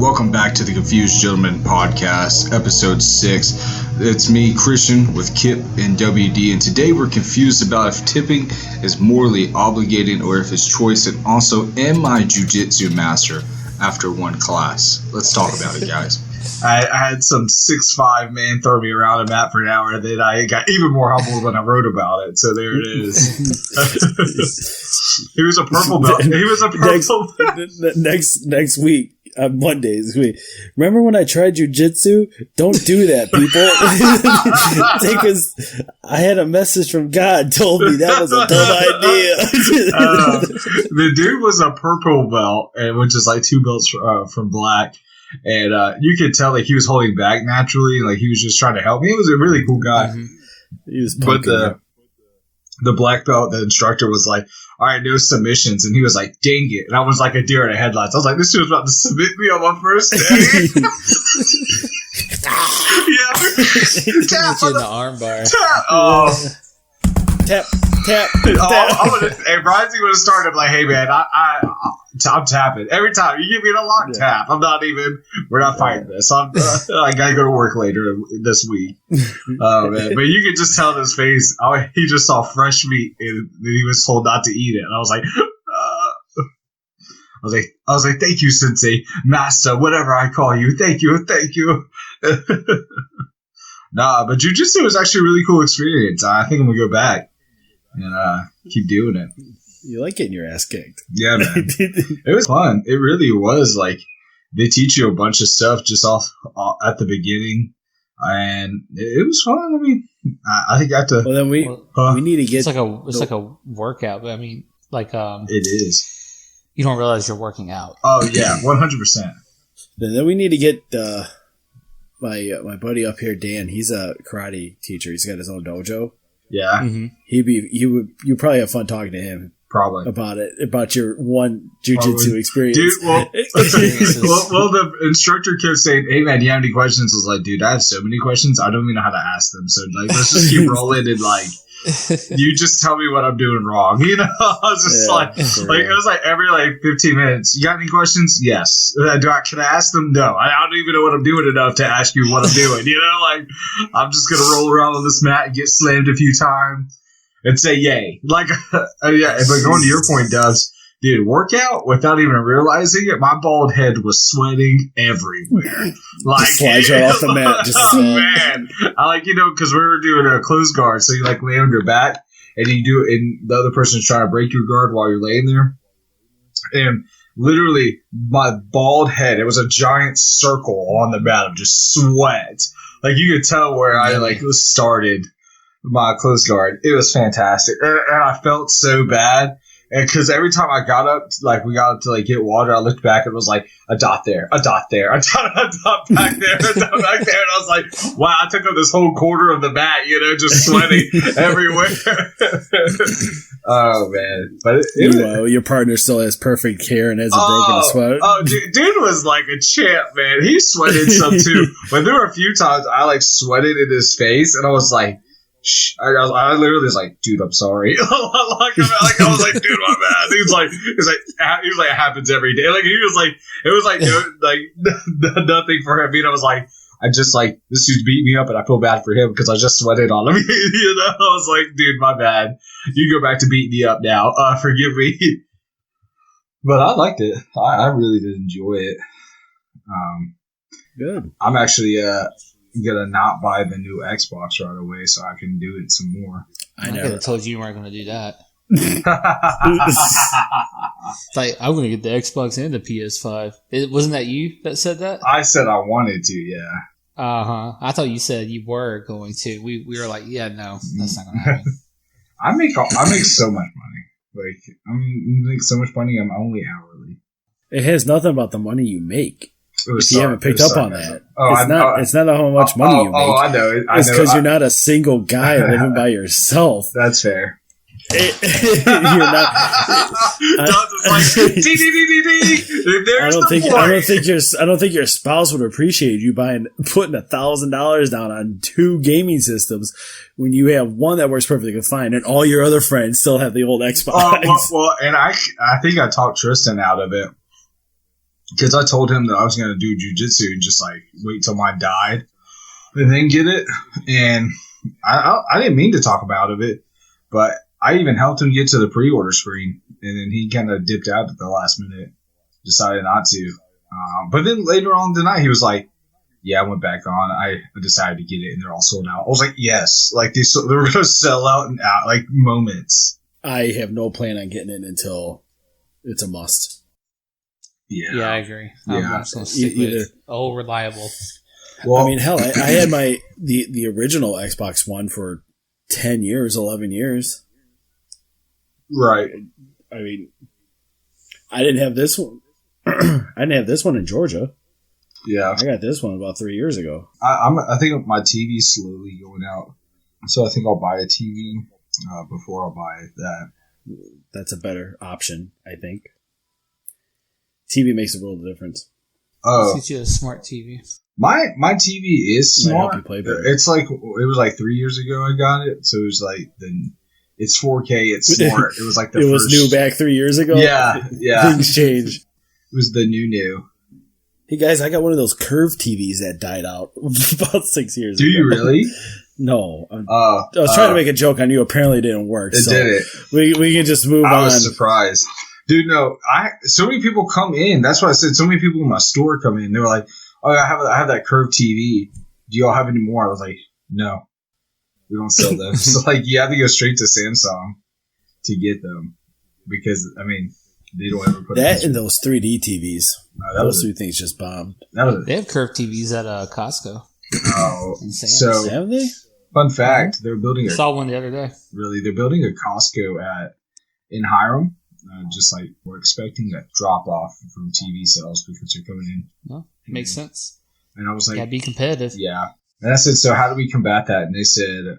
Welcome back to the Confused Gentleman podcast, episode 6. It's me, Christian, with Kip and WD, and today we're confused about if tipping is morally obligating or if it's choice, and also, am I Jiu Jitsu master after one class? Let's talk about it, guys. I had some 6'5" man throw me around a mat for an hour, and then I got even more humbled when I wrote about it. So there it is. He was a purple belt. He was a purple belt. Next week. On Mondays. Remember when I tried Jiu Jitsu? Don't do that, people. Because I had a message from God told me that was a dumb idea. The dude was a purple belt, which is like 2 belts from black. And you could tell like he was holding back naturally. Like he was just trying to help me. He was a really cool guy. Mm-hmm. He was but the black belt, the instructor was like, all right, no submissions. And he was like, dang it. And I was like a deer in the headlights. I was like, this dude was about to submit me on my first day. Yeah. Tap you in the arm bar. Tap. Oh. Tap. Hey, Bryce would have started like, hey, man, I'm tapping. Every time you give me an unlock tap, we're not fighting this. I gotta go to work later this week. Oh, man. But you could just tell in his face, he just saw fresh meat and he was told not to eat it. And I was like, thank you, Sensei, Master, whatever I call you. Thank you. Nah, but Jiu Jitsu was actually a really cool experience. I think I'm gonna go back and keep doing it. You like getting your ass kicked. Yeah, man. It was fun. It really was. Like, they teach you a bunch of stuff just off at the beginning. And it was fun. I mean, I think I have to... Well, then we need to get... It's like a workout, but I mean, like... it is. You don't realize you're working out. Oh, yeah. 100%. Then we need to get my buddy up here, Dan. He's a karate teacher. He's got his own dojo. Yeah. Mm-hmm. You probably have fun talking to him. Probably. About your one jiu-jitsu experience. Dude, well, the instructor kept saying, hey, man, do you have any questions? I was like, dude, I have so many questions. I don't even know how to ask them. So, like, let's just keep rolling and, like, you just tell me what I'm doing wrong. You know? I was just it was like every, 15 minutes. You got any questions? Yes. Can I ask them? No. I don't even know what I'm doing enough to ask you what I'm doing. You know? Like, I'm just going to roll around on this mat and get slammed a few times. And say yay. Like, yeah, but going to your point, Dubs, dude, workout without even realizing it, my bald head was sweating everywhere. Like, just slides right off the mat. Man. Because we were doing a closed guard, so you lay on your back, and you do it, and the other person's trying to break your guard while you're laying there. And literally, my bald head, it was a giant circle on the mat of just sweat. Like, you could tell where I, started my closed guard. It was fantastic. And I felt so bad. And because every time I got up, we got up to get water, I looked back and it was like a dot there, a dot there, a dot back there, a dot back there. And I was like, wow, I took up this whole quarter of the mat, just sweating everywhere. Oh, man. But your partner still has perfect hair and hasn't broken a sweat. Oh, dude was like a champ, man. He sweated some too. But there were a few times I sweated in his face and I was like, I literally was like, dude, I'm sorry. I was like, dude, my bad. He was like, it happens every day. Like, it was like nothing for him. I was like, this dude's beat me up and I feel bad for him because I just sweated on him. I was like, dude, my bad. You go back to beating me up now. Forgive me. But I liked it. I really did enjoy it. Good. I'm actually, gonna not buy the new Xbox right away so I can do it some more. I never told you weren't gonna do that. I'm gonna get the Xbox and the PS5. Wasn't that you that said that? I said I wanted to, yeah. I thought you said you were going to. We were like, yeah, no, that's not gonna happen. I make so much money. I make so much money. I'm only hourly. It has nothing about the money you make. If you haven't picked up on that. It's not how much money you make. Oh, I know. It's because you're not a single guy living by yourself. That's fair. You're not. I don't think your spouse would appreciate you putting $1,000 down on 2 gaming systems when you have one that works perfectly fine and all your other friends still have the old Xbox. Well, and I think I talked Tristan out of it. because I told him that I was going to do jiu-jitsu and just like wait till mine died and then get it. And I didn't mean to talk about it, but I even helped him get to the pre-order screen, and then he kind of dipped out at the last minute, decided not to. But then later on tonight, he was like, yeah, I went back on. I decided to get it, and they're all sold out. I was like, yes. Like, they were going to sell out in like moments. I have no plan on getting it until it's a must. Yeah, I agree. I'm just going to stick with reliable. Well, I mean, hell, I had the original Xbox One for 10 years, 11 years. Right. I mean, I didn't have this one. I didn't have this one in Georgia. Yeah. I got this one about 3 years ago. I think my TV's slowly going out. So I think I'll buy a TV before I'll buy that. That's a better option, I think. TV makes a world of difference. Oh. Get you a smart TV. My TV is smart. Might help you play better. It's like, it was like 3 years ago I got it. So it was like, it's 4K, it's smart. It was like it was new back 3 years ago? Yeah. Things change. It was the new. Hey guys, I got one of those curved TVs that died out about 6 years ago. Do you really? No. I was trying to make a joke on you. Apparently it didn't work. It didn't. We can just move on. I was surprised. Dude, no. So many people come in. That's why I said so many people in my store come in. They were like, oh, I have that curved TV. Do y'all have any more? I was like, no. We don't sell those. So, like, you have to go straight to Samsung to get them. Because, I mean, they don't ever put that and those 3D TVs. Those two things just bombed. They have curved TVs at Costco. Oh, so have they? Fun fact: they're building. I saw one the other day. Really, they're building a Costco in Hiram. Just like we're expecting a drop off from TV sales because they're coming in. Well, it makes sense. And I was like, "Gotta be competitive." Yeah. And I said, so how do we combat that? And they said,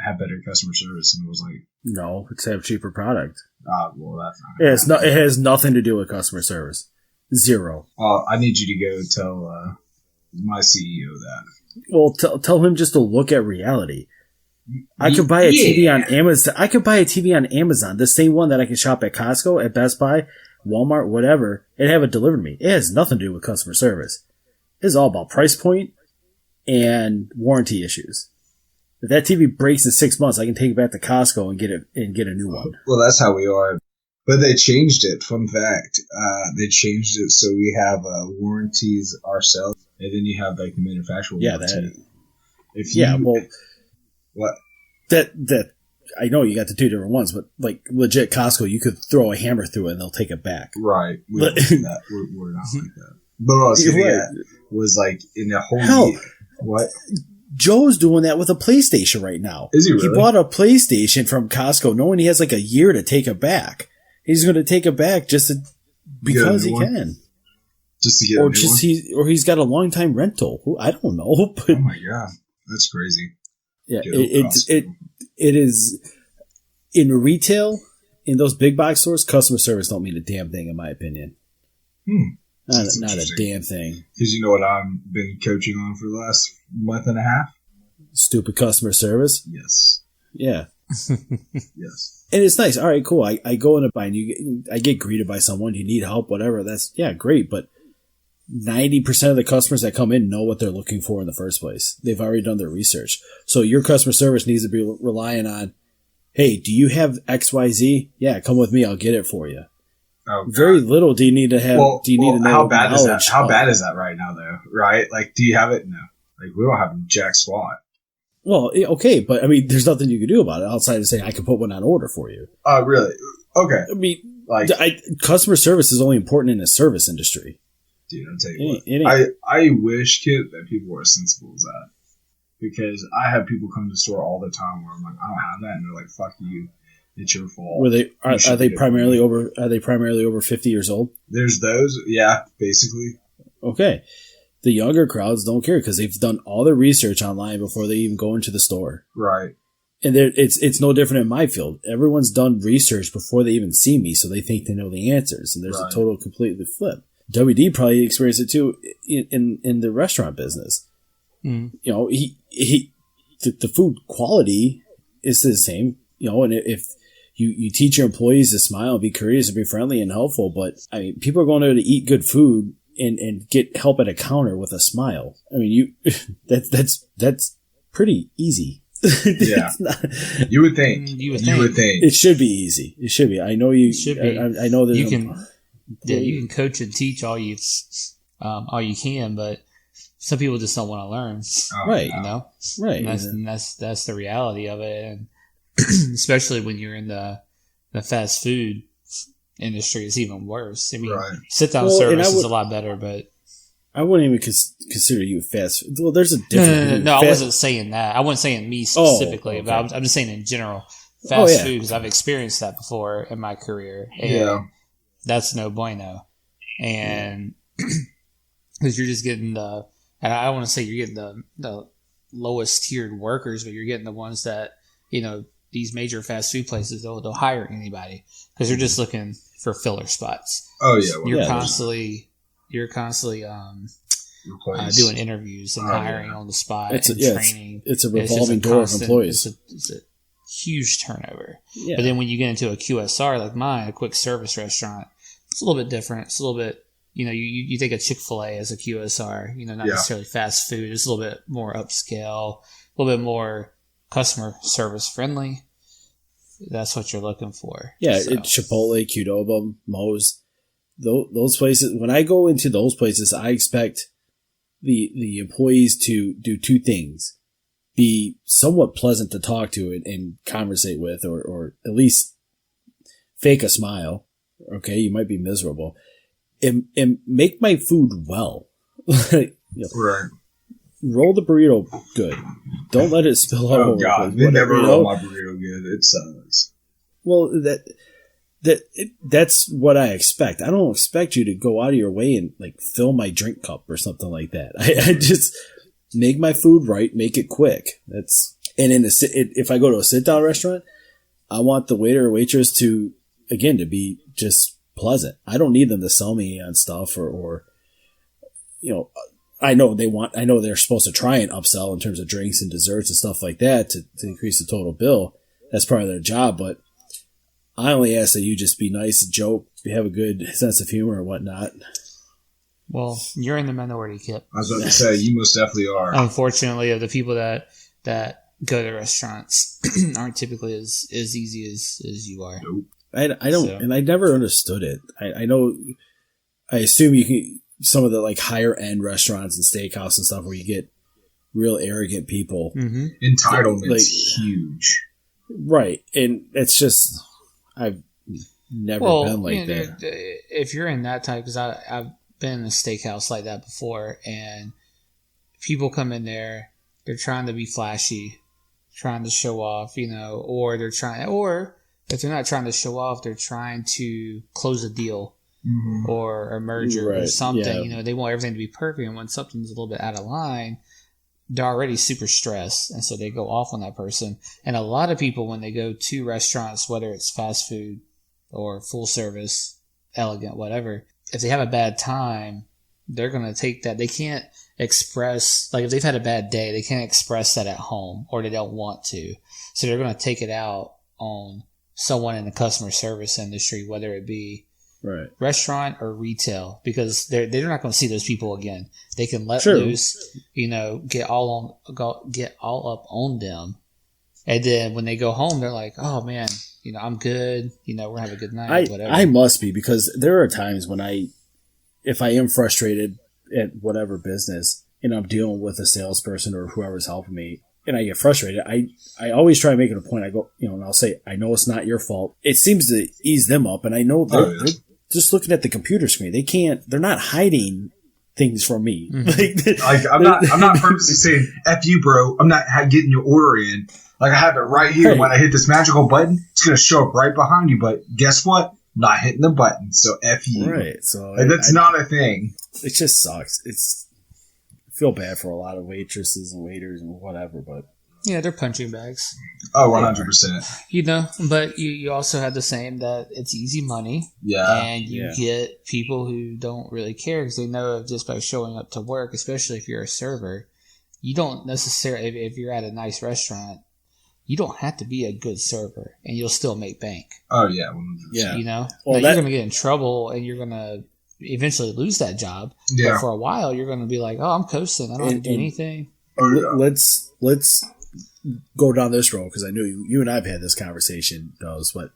have better customer service. And it was like, no, it's have cheaper product. Well, that's not. It has nothing to do with customer service. Zero. I need you to go tell my CEO that. Well, tell him just to look at reality. I could buy a TV on Amazon. I could buy a TV on Amazon, the same one that I can shop at Costco, at Best Buy, Walmart, whatever, and have it delivered to me. It has nothing to do with customer service. It's all about price point and warranty issues. If that TV breaks in 6 months, I can take it back to Costco and get a new one. Well, that's how we are. But they changed it. Fun fact. They changed it so we have warranties ourselves, and then you have like the manufacturer warranty. What? That I know you got the two different ones, but like legit Costco, you could throw a hammer through it and they'll take it back. Right. We don't do that. We're not like that. But what I was getting at was like in the whole year. What? Joe's doing that with a PlayStation right now. Is he really? He bought a PlayStation from Costco knowing he has like a year to take it back. He's going to take it back because he can. Just to get a new one? He's got a long time rental. I don't know. But oh my God. That's crazy. Yeah, it is in retail, in those big box stores, customer service don't mean a damn thing in my opinion. Not a damn thing. Because you know what I've been coaching on for the last month and a half? Stupid customer service? Yes. Yeah. Yes. And it's nice. All right, cool. I go in a bind. I get greeted by someone. You need help, whatever. That's, great. But 90% of the customers that come in know what they're looking for in the first place. They've already done their research. So your customer service needs to be relying on, hey, do you have XYZ? Yeah, come with me. I'll get it for you. Oh, very little do you need to have. Do you need to know how bad is that? How bad is that right now, though? Right? Like, do you have it? No. Like, we don't have jack squat. Well, okay, but I mean, there's nothing you can do about it outside of saying I can put one on order for you. Oh, really? Okay. I mean, customer service is only important in the service industry. Dude, I'll tell you what. I wish, Kit, that people were as sensible as that. Because I have people come to the store all the time where I'm like, I don't have that, and they're like, "Fuck you, it's your fault." Are they primarily over 50 years old? There's those, yeah, basically. Okay, the younger crowds don't care because they've done all their research online before they even go into the store. Right. And it's no different in my field. Everyone's done research before they even see me, so they think they know the answers, and there's a total completely flip. WD probably experienced it too in the restaurant business. You know, the food quality is the same, you know, and if you teach your employees to smile and be courteous and be friendly and helpful, but I mean, people are going there to eat good food and get help at a counter with a smile. I mean, that's pretty easy. Yeah, you would think. You would think it should be easy. It should be. I know you. Should be. I know that you can. Yeah, you can coach and teach all you can, but some people just don't want to learn. Right. You know. Right. And that's the reality of it, and especially when you're in the fast food industry, it's even worse. I mean, sit down service is a lot better, but I wouldn't even consider you fast. Well, there's a difference. No, I wasn't saying that. I wasn't saying me specifically, but I'm just saying in general, fast food, because I've experienced that before in my career. And that's no bueno. And because you're just getting and I don't want to say you're getting the lowest tiered workers, but you're getting the ones that, these major fast food places, they'll hire anybody because they're just looking for filler spots. Oh yeah. You're constantly doing interviews and hiring on the spot and training. It's a revolving door of employees. It's a huge turnover. Yeah. But then when you get into a QSR like mine, a quick service restaurant, it's a little bit different. It's a little bit, you think of Chick-fil-A as a QSR, not necessarily fast food. It's a little bit more upscale, a little bit more customer service friendly. That's what you're looking for. Yeah, it's Chipotle, Qdoba, Moe's. Those places, when I go into those places, I expect the employees to do two things: be somewhat pleasant to talk to and conversate with, or at least fake a smile. Okay, you might be miserable, and make my food well. Right. Roll the burrito good. Don't let it spill out. Oh God, they never roll my burrito good. It sucks. Well, that's what I expect. I don't expect you to go out of your way and fill my drink cup or something like that. I just make my food right, make it quick. If I go to a sit down restaurant, I want the waiter or waitress to be just pleasant. I don't need them to sell me on stuff or I know they're supposed to try and upsell in terms of drinks and desserts and stuff like that to increase the total bill. That's part of their job, but I only ask that you just be nice and joke, have a good sense of humor and whatnot. Well, you're in the minority, Kip. I was about to say, you most definitely are. Unfortunately, of the people that go to restaurants aren't typically as easy as you are. Nope. I don't, and I never understood it. I assume you can, some of the higher end restaurants and steakhouse and stuff where you get real arrogant people. Mm-hmm. Entitlement's huge. Right. And it's just, I've never been like that. If you're in that type, because I've been in a steakhouse like that before, and people come in there, they're trying to be flashy, trying to show off, or if they're not trying to show off, they're trying to close a deal. Mm-hmm. Or a merger or something. Yeah. They want everything to be perfect, and when something's a little bit out of line, they're already super stressed, and so they go off on that person. And a lot of people, when they go to restaurants, whether it's fast food or full service, elegant, whatever, if they have a bad time, they're going to take that. They can't express, if they've had a bad day, they can't express that at home, or they don't want to. So they're going to take it out on someone in the customer service industry, whether it be restaurant or retail, because they're not going to see those people again. They can let loose, get all up on them, and then when they go home, they're like, "Oh man, I'm good. We're gonna have a good night." Whatever. I must be, because there are times when if I am frustrated at whatever business and I'm dealing with a salesperson or whoever's helping me, and I get frustrated, I always try to make it a point. I go, and I'll say, I know it's not your fault. It seems to ease them up, and I know they're just looking at the computer screen. They're not hiding things from me. Mm-hmm. I'm not purposely saying, F you, bro. I'm not getting your order in. I have it right here. Right. When I hit this magical button, it's going to show up right behind you. But guess what? I'm not hitting the button. So F you. Right. So that's not a thing. It just sucks. I feel bad for a lot of waitresses and waiters and whatever, but yeah, they're punching bags. Oh, 100%. But you also have the same that it's easy money. Yeah. And you get people who don't really care because they know just by showing up to work, especially if you're a server, you don't necessarily, if you're at a nice restaurant, you don't have to be a good server and you'll still make bank. Oh, yeah. Yeah. Well, you're going to get in trouble and you're going to eventually lose that job. Yeah. But for a while, you're going to be like, oh, I'm coasting. I don't have to do anything. Let's go down this road, because I know you and I have had this conversation, but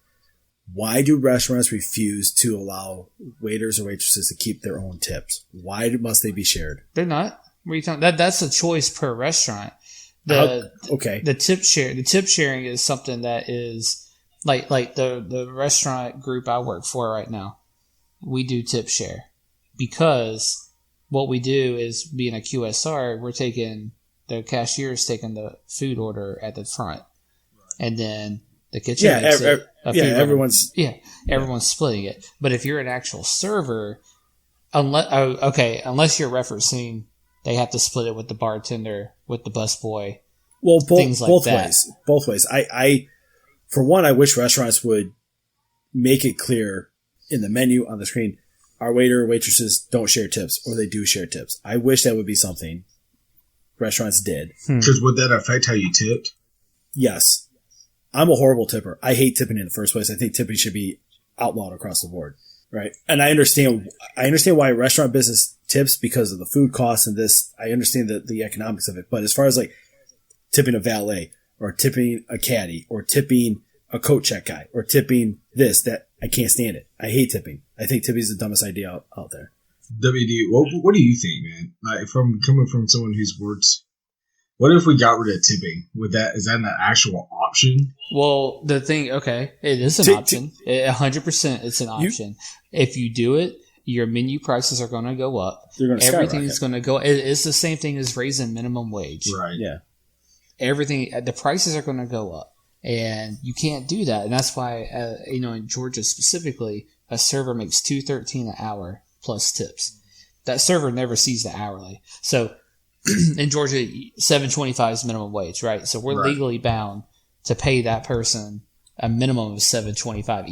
why do restaurants refuse to allow waiters or waitresses to keep their own tips? Why must they be shared? They're not. What are you talking? That's a choice per restaurant. Okay. The tip sharing is something that is like the restaurant group I work for right now. We do tip share because what we do is, being a QSR, the cashier is taking the food order at the front, and then the kitchen makes it. Everyone's splitting it. But if you're an actual server, unless you're referencing, they have to split it with the bartender, with the busboy. Well, things like both that. ways. Both ways. I, for one, I wish restaurants would make it clear in the menu on the screen, our waiter or waitresses don't share tips, or they do share tips. I wish that would be something restaurants did. Because would that affect how you tipped? Yes. I'm a horrible tipper. I hate tipping in the first place. I think tipping should be outlawed across the board. Right. And I understand why restaurant business tips, because of the food costs and this. I understand the economics of it. But as far as like tipping a valet, or tipping a caddy, or tipping a coat check guy, or tipping this, that, I can't stand it. I hate tipping. I think tipping is the dumbest idea out there. WD, what do you think, man? Like, coming from someone who's worked, what if we got rid of tipping? Is that an actual option? Well, the thing, it is an option. 100% it's an option. If you do it, your menu prices are going to go up. Everything's going to go. It's the same thing as raising minimum wage. Right. Yeah. The prices are going to go up, and you can't do that. And that's why, in Georgia specifically, a server makes $2.13 an hour plus tips. That server never sees the hourly. So in Georgia, $7.25 is minimum wage, right? So we're legally bound to pay that person a minimum of $7.25,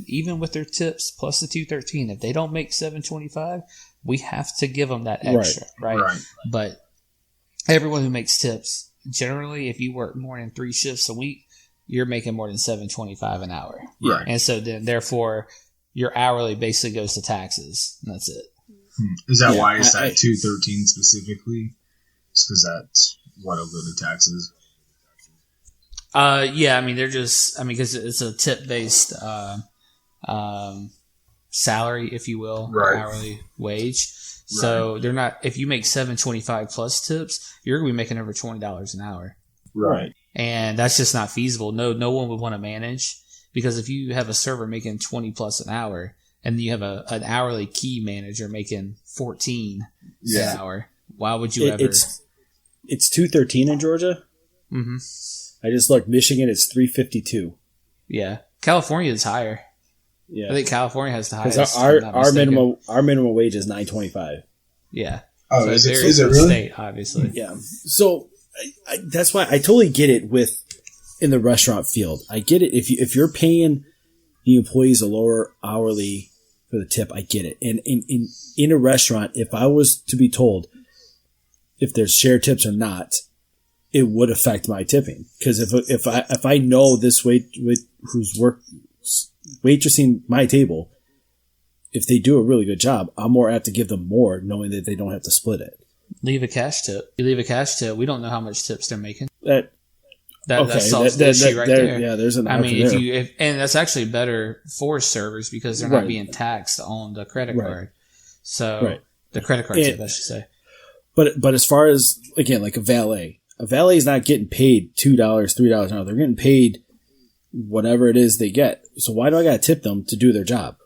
even with their tips plus the $2.13. If they don't make $7.25, we have to give them that extra, right? But everyone who makes tips, generally, if you work more than 3 shifts a week, you're making more than $7.25 an hour. Right. And so then, therefore, your hourly basically goes to taxes, and that's it. Is that why it's at $2.13 specifically? It's because that's what'll go to taxes. Yeah, I mean, because it's a tip-based salary, if you will, hourly wage. So they're not. If you make $7.25 plus tips, you're going to be making over $20 an hour. Right. And that's just not feasible. No one would want to manage, because if you have a server making $20 plus an hour, and you have an hourly key manager making $14 an hour, why would you ever? It's $2.13 in Georgia. Mm-hmm. I just looked. Michigan, it's $3.52. Yeah, California is higher. Yeah, I think California has the highest. Our minimum wage is $9.25. Yeah. Oh, so is it really? State, obviously. Yeah. So that's why I totally get it in the restaurant field. I get it if you're paying the employees a lower hourly for the tip. I get it. And in a restaurant, if I was to be told if there's shared tips or not, it would affect my tipping. Because if I know this who's waitressing my table, if they do a really good job, I'm more apt to give them more, knowing that they don't have to split it. Leave a cash tip. You leave a cash tip, we don't know how much tips they're making. That solves the issue right there. Yeah, there's an. I mean, and that's actually better for servers, because they're not being taxed on the credit card. So the credit card tip, I should say. But as far as, again, like a valet is not getting paid $2, $3 an hour. They're getting paid whatever it is they get. So why do I got to tip them to do their job?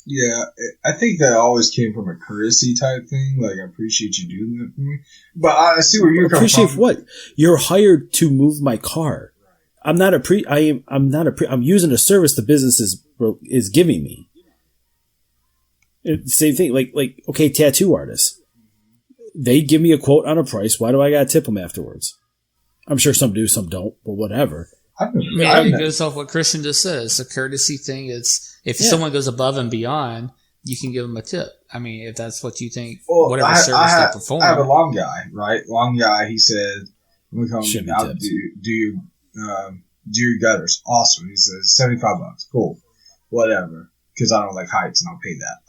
Yeah, I think that always came from a courtesy type thing. Like, I appreciate you doing that for me. But I see where you're coming from. Appreciate what? You're hired to move my car. I'm using a service the business is giving me. Same thing. Like, okay, tattoo artists. They give me a quote on a price. Why do I got to tip them afterwards? I'm sure some do, some don't, but whatever. It goes off what Christian just said. It's a courtesy thing. If someone goes above and beyond, you can give them a tip. I mean, if that's what you think, whatever service they perform. I have a long guy, right? Long guy, he said, when we come out, do your gutters. Awesome. He says, $75. Cool. Whatever. Because I don't like heights and I'll pay that.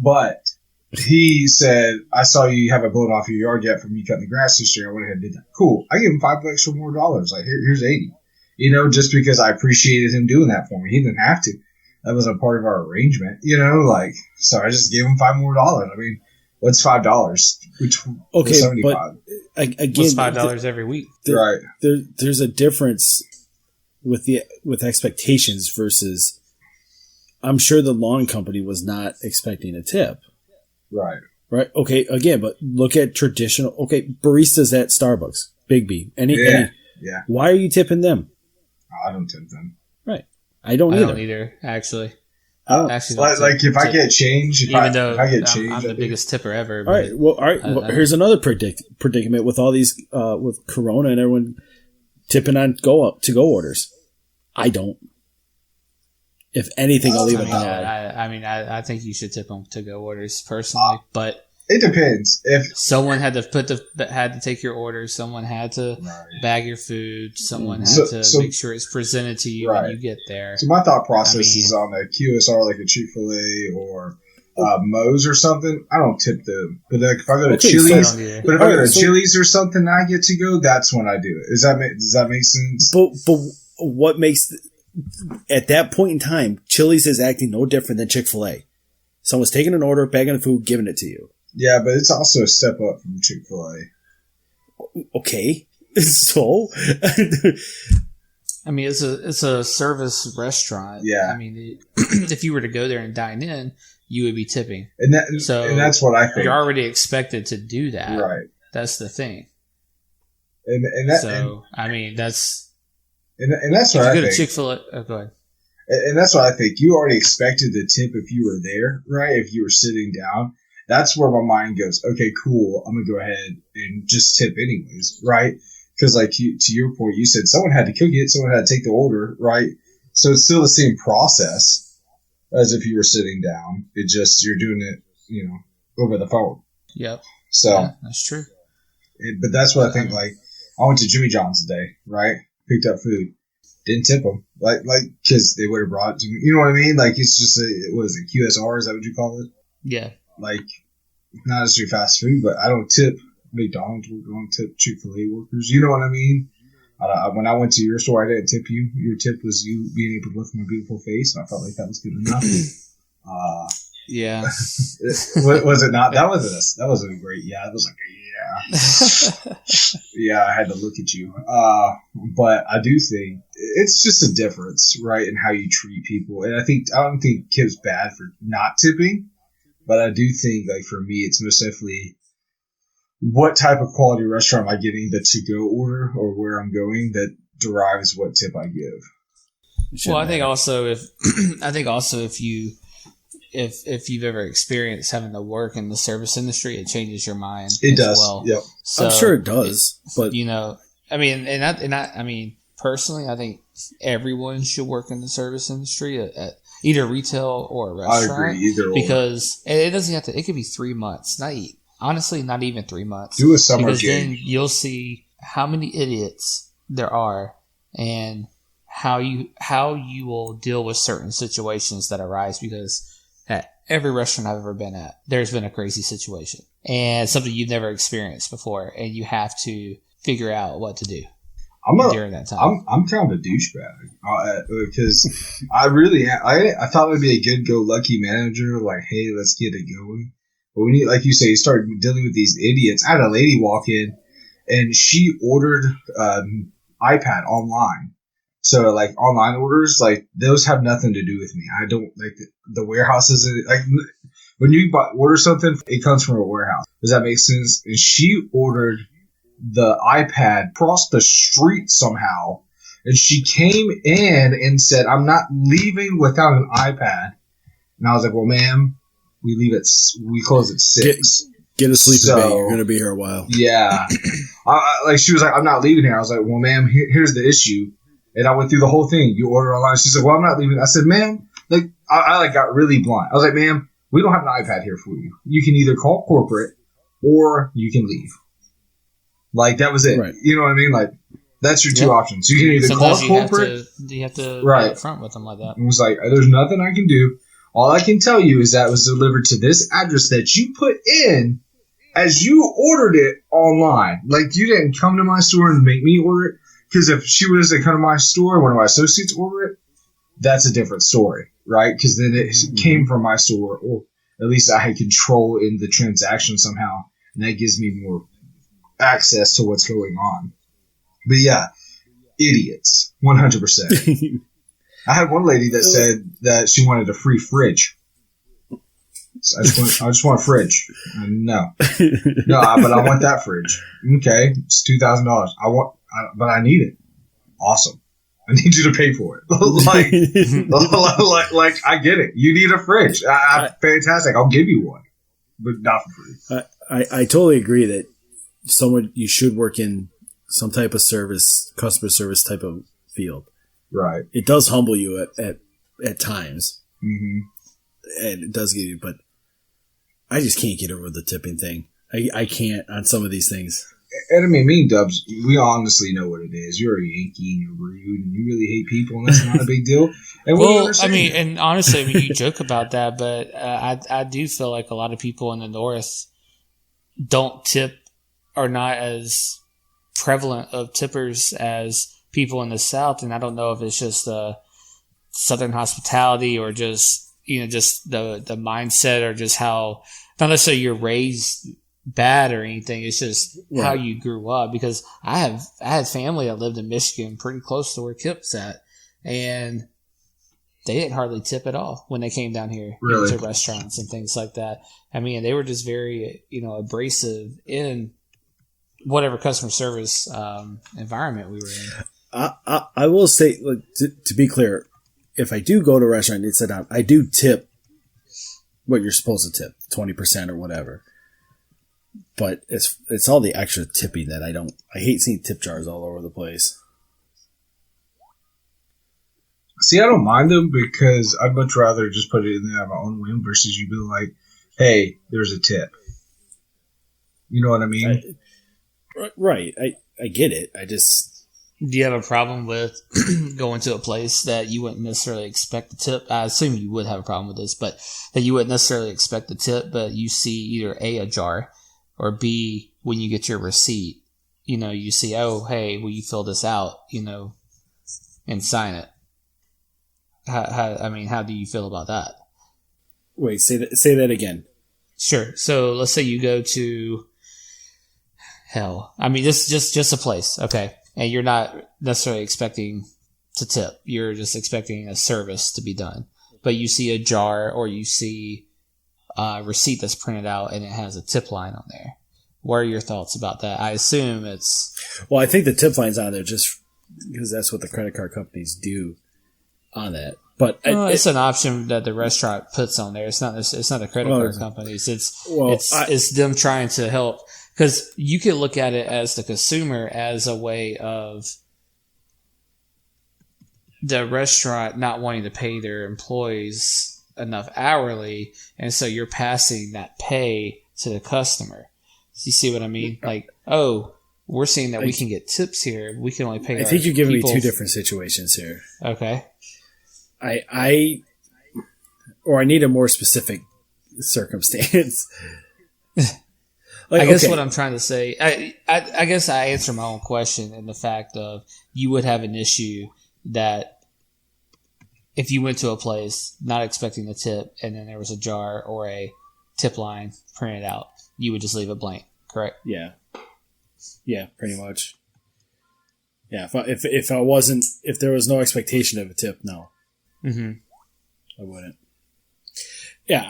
But he said, I saw you haven't blown off your yard yet from you cutting the grass this year. I went ahead and did that. Cool. I gave him $5 extra more dollars. Like, here's 80. You know, just because I appreciated him doing that for me. He didn't have to. That was a part of our arrangement, you know, like, so I just gave him $5 more. I mean, what's $5? Okay, 75. but again, What's $5 every week? Right. There's a difference with expectations versus. I'm sure the lawn company was not expecting a tip. Right. Right. Okay. Again, but look at traditional. Okay, baristas at Starbucks, Big B. Yeah. Why are you tipping them? I don't tip them. Right. I don't either. Actually. Like if I get change, if I get change, I'm the biggest tipper ever. All right. Well, here's another predicament with all these with Corona and everyone tipping on to go orders. I don't. If anything, I'll leave it out. I think you should tip them to go orders personally, but it depends. If someone had to take your order, someone had to bag your food, someone had to make sure it's presented to you when you get there. So my thought process is on a QSR like a Chick-fil-A or Moe's or something. I don't tip them, but like if I go to Chili's, Chili's or something, I get to go. That's when I do it. Does that make sense? But what makes at that point in time, Chili's is acting no different than Chick-fil-A. Someone's taking an order, bagging the food, giving it to you. Yeah, but it's also a step up from Chick-fil-A. Okay, so I mean, it's a service restaurant. Yeah, I mean, if you were to go there and dine in, you would be tipping, and that's what I think. You're already expected to do that, right? That's the thing. And that's what I think. To Chick-fil-A, go ahead. And that's what I think. You already expected the tip if you were there, right? If you were sitting down. That's where my mind goes, okay, cool, I'm going to go ahead and just tip anyways, right? Because like to your point, you said someone had to cook it, someone had to take the order, right? So it's still the same process as if you were sitting down. It just, you're doing it, you know, over the phone. Yep. So. Yeah, that's true. But that's what I think, like, I went to Jimmy John's today, right? Picked up food. Didn't tip them. Like, because they would have brought it to me. You know what I mean? Like, it's just what is it, QSR? Is that what you call it? Yeah. Like, not necessarily fast food, but I don't tip McDonald's. We don't tip Chick-fil-A workers. You know what I mean? When I went to your store, I didn't tip you. Your tip was you being able to look at my beautiful face, and I felt like that was good enough. Yeah. Was it not? That wasn't a great. Yeah, it was like yeah, I had to look at you. But I do think it's just a difference, right, in how you treat people, and I don't think Kip's bad for not tipping. But I do think, like, for me, it's most definitely what type of quality restaurant am I getting the to-go order or where I'm going that derives what tip I give. Well, I think also if you've ever experienced having to work in the service industry, it changes your mind. It does. Well. Yep. So, I'm sure it does. But you know, I mean, personally, I think everyone should work in the service industry at either retail or a restaurant. I agree, either because it doesn't have to. It could be 3 months. Honestly, not even 3 months. Do a summer because gig. then you'll see how many idiots there are and how you will deal with certain situations that arise. Because at every restaurant I've ever been at, there's been a crazy situation and something you've never experienced before, and you have to figure out what to do. During that time. I'm kind of a douchebag because I really am. I thought I'd be a good-go-lucky manager. Like, hey, let's get it going. But when you, like you say, you start dealing with these idiots. I had a lady walk in, and she ordered iPad online. So, like, online orders, like, those have nothing to do with me. I don't like the warehouses. Like, when you order something, it comes from a warehouse. Does that make sense? And she ordered the iPad across the street somehow, and she came in and said, "I'm not leaving without an iPad." And I was like, "Well, ma'am, we close at 6. Get a sleeping bag. You're gonna be here a while." Yeah, she was like, "I'm not leaving here." I was like, "Well, ma'am, here's the issue." And I went through the whole thing. You order online. She said, "Well, I'm not leaving." I said, "Ma'am," like I got really blunt. I was like, "Ma'am, we don't have an iPad here for you. You can either call corporate or you can leave." Like, that was it. Right. You know what I mean? Like, that's your two options. You can either call corporate. You have to right be upfront with them like that. It was like, there's nothing I can do. All I can tell you is that it was delivered to this address that you put in as you ordered it online. Like, you didn't come to my store and make me order it. Because if she was to come to my store and one of my associates order it, that's a different story, right? Because then it came from my store, or at least I had control in the transaction somehow, and that gives me more access to what's going on. But yeah, idiots, 100%. I had one lady that said that she wanted a free fridge. So I just want a fridge. No, but I want that fridge. Okay, it's $2,000. But I need it. Awesome. I need you to pay for it. like I get it. You need a fridge. Fantastic. I'll give you one, but not for free. I totally agree that you should work in some type of service, customer service type of field. Right. It does humble you at times. Mm-hmm. And it does get you, but I just can't get over the tipping thing. I can't on some of these things. And I mean, me and Dubs, we honestly know what it is. You're a Yankee and you're rude and you really hate people, and that's not a big deal. And well, I mean, and honestly, I mean, you joke about that, but I do feel like a lot of people in the North don't tip, are not as prevalent of tippers as people in the South, and I don't know if it's just Southern hospitality or just the mindset, or just how, not necessarily you're raised bad or anything. It's just how you grew up. Because I had family that lived in Michigan, pretty close to where Kip's at, and they didn't hardly tip at all when they came down here to restaurants and things like that. I mean, they were just very, abrasive in whatever customer service environment we were in. I will say, like, to be clear, if I do go to a restaurant and sit down, I do tip what you're supposed to tip, 20% or whatever. But it's all the extra tipping that I hate seeing tip jars all over the place. See, I don't mind them because I'd much rather just put it in there on my own whim versus you being like, hey, there's a tip. You know what I mean? Right. I get it. I just... Do you have a problem with going to a place that you wouldn't necessarily expect the tip? I assume you would have a problem with this, but that you wouldn't necessarily expect the tip, but you see either A, a jar, or B, when you get your receipt, you see, oh, hey, will you fill this out, and sign it? How do you feel about that? Wait, say that again. Sure. So let's say you go to just a place, okay? And you're not necessarily expecting to tip. You're just expecting a service to be done. But you see a jar, or you see a receipt that's printed out and it has a tip line on there. What are your thoughts about that? I assume it's... Well, I think the tip line's on there just because that's what the credit card companies do on that. But it's an option that the restaurant puts on there. It's not the credit card companies. It's them trying to help. Because you could look at it as the consumer as a way of the restaurant not wanting to pay their employees enough hourly, and so you're passing that pay to the customer. So you see what I mean? Like, oh, we're seeing that we can get tips here. We can only pay. I think you're giving me two different situations here. Okay. I need a more specific circumstance. I guess what I'm trying to say, I guess I answer my own question in the fact of you would have an issue that if you went to a place not expecting the tip and then there was a jar or a tip line printed out, you would just leave it blank, correct? Yeah. Yeah, pretty much. Yeah, if there was no expectation of a tip, no. Mm-hmm. I wouldn't. Yeah,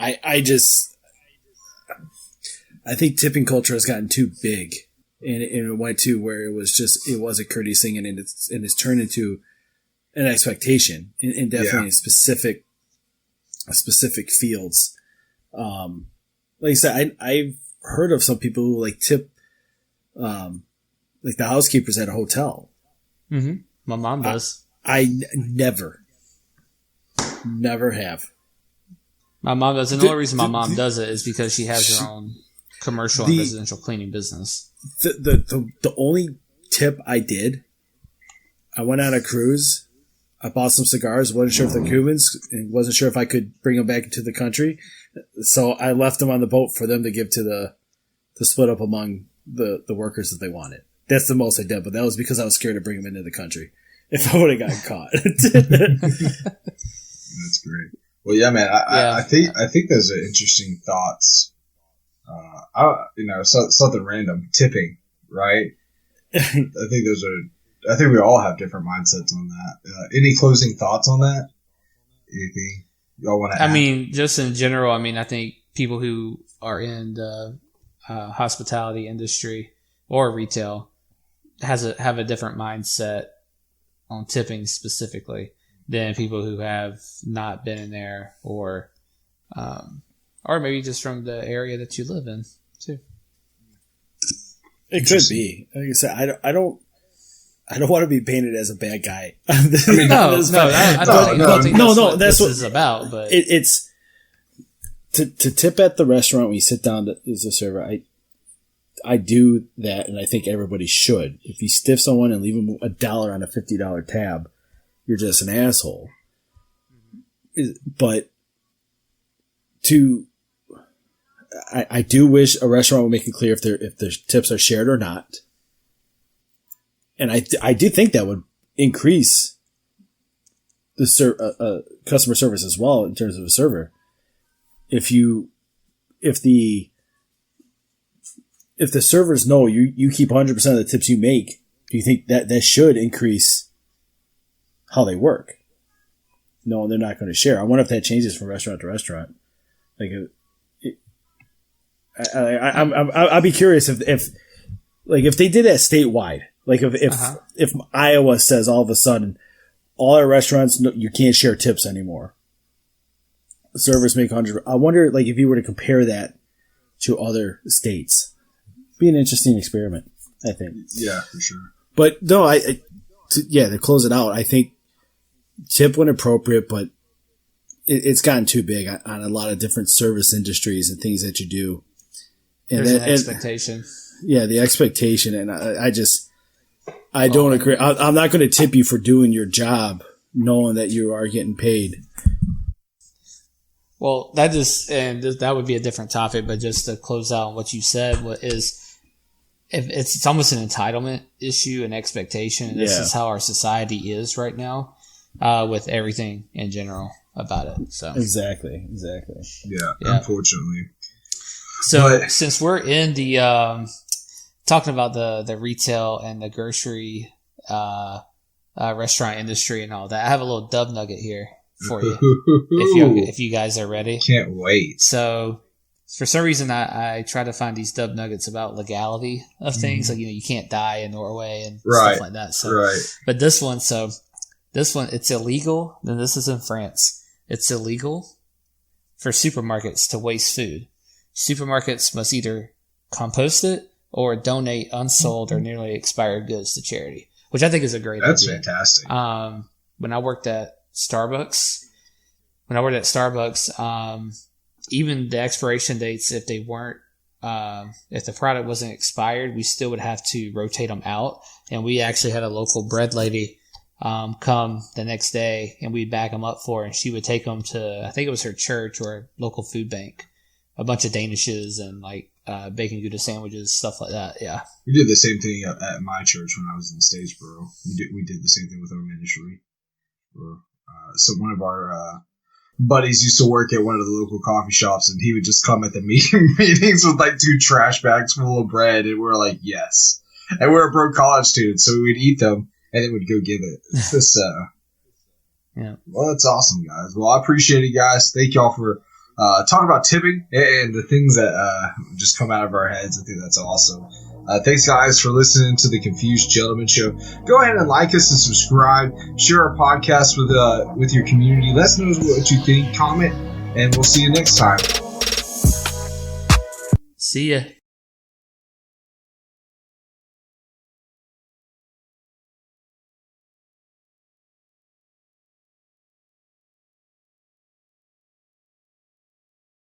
I think tipping culture has gotten too big, and it went to where it was a courteous thing, and it's turned into an expectation in definitely specific fields. Like I said, I've heard of some people who like tip, like the housekeepers at a hotel. Mm-hmm. My mom does. I never have. My mom does. And the only reason my mom does it is because she has her own commercial and residential cleaning business. The only tip I did, I went on a cruise I bought some cigars, wasn't sure if they're Cubans, and wasn't sure if I could bring them back into the country. So I left them on the boat for them to give to split up among the workers that they wanted. That's the most I did, but that was because I was scared to bring them into the country if I would have gotten caught. That's great. Well, yeah, man. I think those are interesting thoughts. Something random, tipping, right? I think we all have different mindsets on that. Any closing thoughts on that? Anything y'all want to add? I mean, just in general, I think people who are in the hospitality industry or retail have a different mindset on tipping specifically than people who have not been in there or maybe just from the area that you live in too. It could be. Like I said, I don't want to be painted as a bad guy. I don't think that's what this is about. But it's to tip at the restaurant when you sit down as a server. I do that, and I think everybody should. If you stiff someone and leave them $1 on a $50 tab, you're just an asshole. But I do wish a restaurant would make it clear if their tips are shared or not. And I do think that would increase the customer service as well in terms of a server. If the servers know you keep 100% of the tips you make, do you think that should increase how they work? No, they're not going to share. I wonder if that changes from restaurant to restaurant. Like, I'd be curious if they did that statewide. Like if Iowa says all of a sudden all our restaurants you can't share tips anymore. Servers make 100. I wonder if you were to compare that to other states. It'd be an interesting experiment, I think. Yeah, for sure. But no, to close it out, I think tip when appropriate, but it's gotten too big on a lot of different service industries and things that you do. And there's an expectation. Yeah, the expectation, and I don't agree. I'm not going to tip you for doing your job, knowing that you are getting paid. Well, that would be a different topic, but just to close out on what you said, it's almost an entitlement issue and expectation. This is how our society is right now, with everything in general about it. So exactly. Yeah. Unfortunately. So since we're in the talking about the retail and the grocery restaurant industry and all that, I have a little dub nugget here for you if you guys are ready. Can't wait. So for some reason I try to find these dub nuggets about legality of things, like you can't die in Norway and stuff like that. So but this one it's illegal. Then this is in France. It's illegal for supermarkets to waste food. Supermarkets must either compost it or donate unsold or nearly expired goods to charity, which I think is a great idea. That's fantastic. When I worked at Starbucks, even the expiration dates, if they weren't, if the product wasn't expired, we still would have to rotate them out. And we actually had a local bread lady come the next day, and we'd bag them up for her, and she would take them to, I think it was her church or a local food bank, a bunch of Danishes and bacon Gouda sandwiches, stuff like that. Yeah, we did the same thing at my church when I was in Statesboro. We did the same thing with our ministry. So one of our buddies used to work at one of the local coffee shops, and he would just come at the meetings with 2 trash bags full of bread, and we're like, yes. And we're broke college students, so we'd eat them and then we'd go give it. Yeah. Well, that's awesome, guys. Well, I appreciate it, guys. Thank y'all for talking about tipping and the things that just come out of our heads. I think that's awesome. Thanks, guys, for listening to the Confused Gentleman Show. Go ahead and like us and subscribe. Share our podcast with your community. Let us know what you think. Comment, and we'll see you next time. See ya.